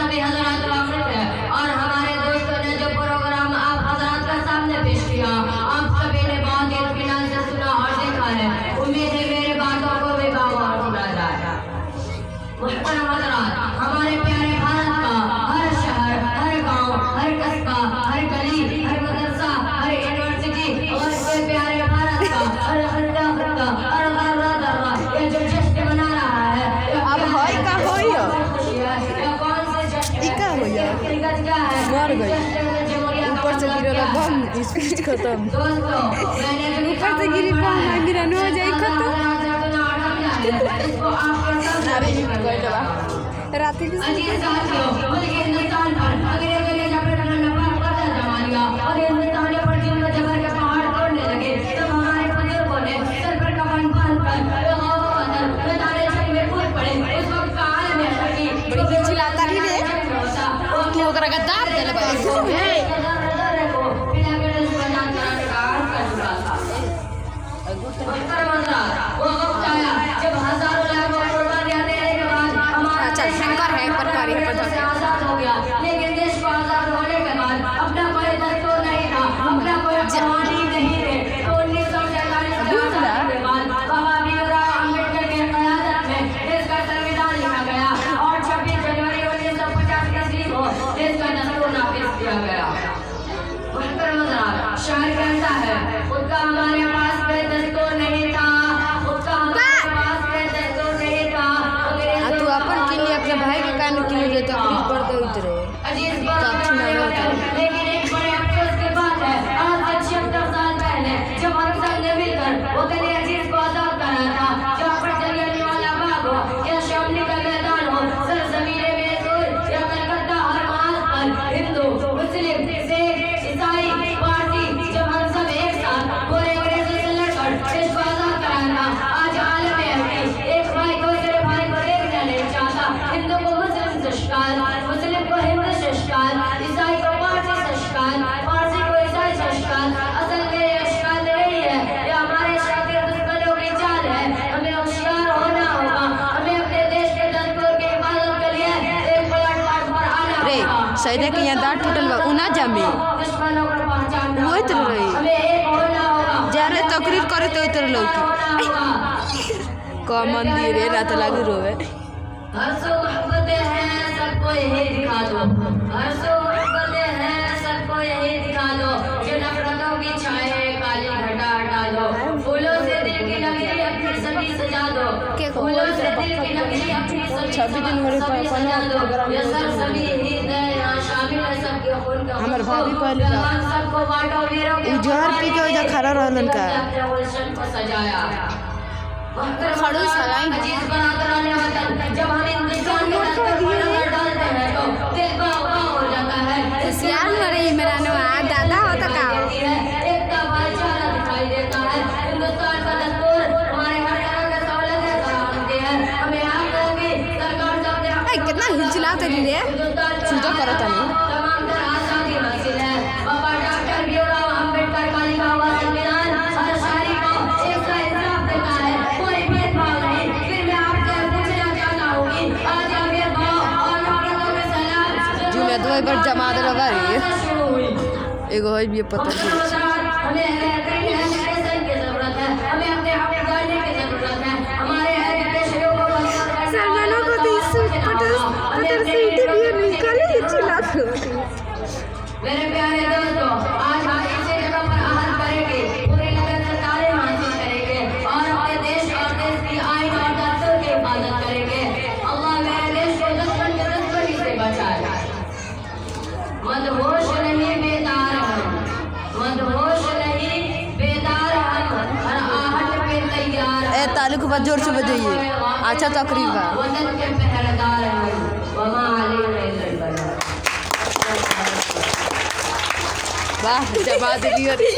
सभी हजरात वाकिफ है और हमारे दोस्तों ने जो प्रोग्राम आप हजरात का सामने पेश किया, आप सभी ने बहुत इत्मीनान से सुना और देखा है। उम्मीद है मेरे बातों को भी बागौर सुना जाए। मुहतरम हजरात, हमारे प्यारे भारत का हर शहर, हर गांव, हर कस्बा, हर गली, हर मदरसा, हर यूनिवर्सिटी और इसके प्यारे भारत का हर खत्ता खत्ता, हर दर्रा दर्रा ये जो जश्न मना रहा है, अब होई का होई हो इका होई मर गई ऊपर से गिरला बम स्पीड खत्म ऊपर से गिरी बम ना गिरा न हो जाए खत्म अरे ये गई दवा रात की और हिंदुस्तानी पर जिन जबर के पहाड़ तोड़ने लगे, तब हमारे बुजुर्गों ने सर पर कफन बांधकर तारे छत में कूद पड़े। उस वक्त का आलम ऐसा कि बड़ी चिल्लाता ही रे तू ओकरा का दाब देले भाई जब हजारों लाखों कुर्बानियां देने के बाद हमारा शंकर है पर कार्य आजाद हो गया, लेकिन देश को आजाद होने के बाद अपना कोई दस्तूर नहीं था, अपना कोई कवानीन नहीं थे। तो 1947 के बाद बाबा भीमराव अम्बेडकर के क़यादत में देश का संविधान लिखा गया और 26 जनवरी 1950 ईस्वी को देश का दस्तूर नाफिज किया गया। शायर कहता है उसका हमारे पास कोई दस्तूर नहीं था, उसका हमारे पास कोई दस्तूर नहीं था। तू अपन के लिए अपने भाई के कान के लिए तकलीफ कर दो इतरे लेकिन एक बड़े अफसोस की बात है, आज से 76 साल पहले जब हम सब ने मिलकर वो तेरे अजीज को आजाद करा था, जहाँ पर जलियांवाला बाग हो या शामली का मैदान हो, सरजमीन बेसूर या कलकत्ता हर मार्ग पर हिंदू, मुस्लिम, सिख, ईसाई, पारसी जब हम सब एक साथ गोरे गोरे से लड़कर देश को आजाद कराया था। आज आलम है कि एक भाई दूसरे भाई को देखना नहीं चाहता, हिंदू को मुस्लिम से शिकार, मुस्लिम को हिंदू से शिकार, ईसाई को पारसी से शिकार, पारसी को ईसाई से शिकार। असल में ये शिकार नहीं है, ये हमारे शातिर दुश्मनों की चाल है। हमें होशियार होना होगा, हमें अपने देश के दस्तूर की हिफाजत के लिए एक प्लेटफॉर्म पर आना होगा। सैदा के यहाँ दांत टूटल बा उना जामे दुश्मनों को पहचानना वो इतर रही हमें एक होना होगा। जारे तकरीर करे तो इतर लोग का मंदिर है रात लागी रोवे हर सो मोहब्बतें हैं सबको यही दिखा दो, हर सो मोहब्बतें हैं सबको यही दिखा दो, जो नफरतों की छाए काली घटा हटा दो, फूलों से दिल की नगरी अपनी सभी सजा दो, फूलों से दिल की नगरी अपनी सभी सजा दो। ये सभी ईद है यहाँ शामिल है सबके खून का हमर भाभी पहले सबको बांटो वीरों के उजहर पी के उजा खड़ा रहलन का अपने गुलशन को सजाया। खड़ूस हलाई अजीज बनाकर आने वतन जब हम हिंदुस्तान में नजर डालते हैं तो दिल बाग हो जाता है। सियार मरे मेरा नवा दादा होता का एक का भाईचारा दिखाई देता है। हिंदुस्तान का दस्तूर हमारे हर तरह के सहूलतें फराहम है। हमें हक है कि सरकार से अपने हक कितना हिलचिलाते रे सीधा करो तनी तमाम तरह आजादी हासिल है। बाबा डॉक्टर भीमराव अम्बेडकर का लिखा हुआ संविधान हर शहरी को एक सा इंसाफ देता है, कोई भेदभाव नहीं। फिर मैं आपसे पूछना चाहता हूँ कि आज यह भेदभाव और नफरतों के सैलाब जो मैं दो बार जमा दे लगा रही शुरू हुई। एगो है भी पता हमें एजुकेशन की जरूरत है, हमें अपने हक जानने की जरूरत है। हमारे एजुकेशन को सलमानों को पटर से इंटरव्यू निकाले चिल्ला मेरे प्यारे दोस्तों, आज हम इसी जगह पर आहत करेंगे, पूरी लगन से तालीम हासिल करेंगे और अपने देश और देश की आइन और दस्तूर की हिफाजत करेंगे। अल्लाह मेरे देश को दुश्मन के दुश्मनी से बचाए। मदहोश नहीं बेदार हम, मदहोश नहीं बेदार हम, हर आहट पे तैयार ए तालुक पर जोर से बजाइए अच्छा तकरीर बा वतन के पहरेदार हम, वमा अलैना इल्लल बलाग। वाह जमा दिलियो रे।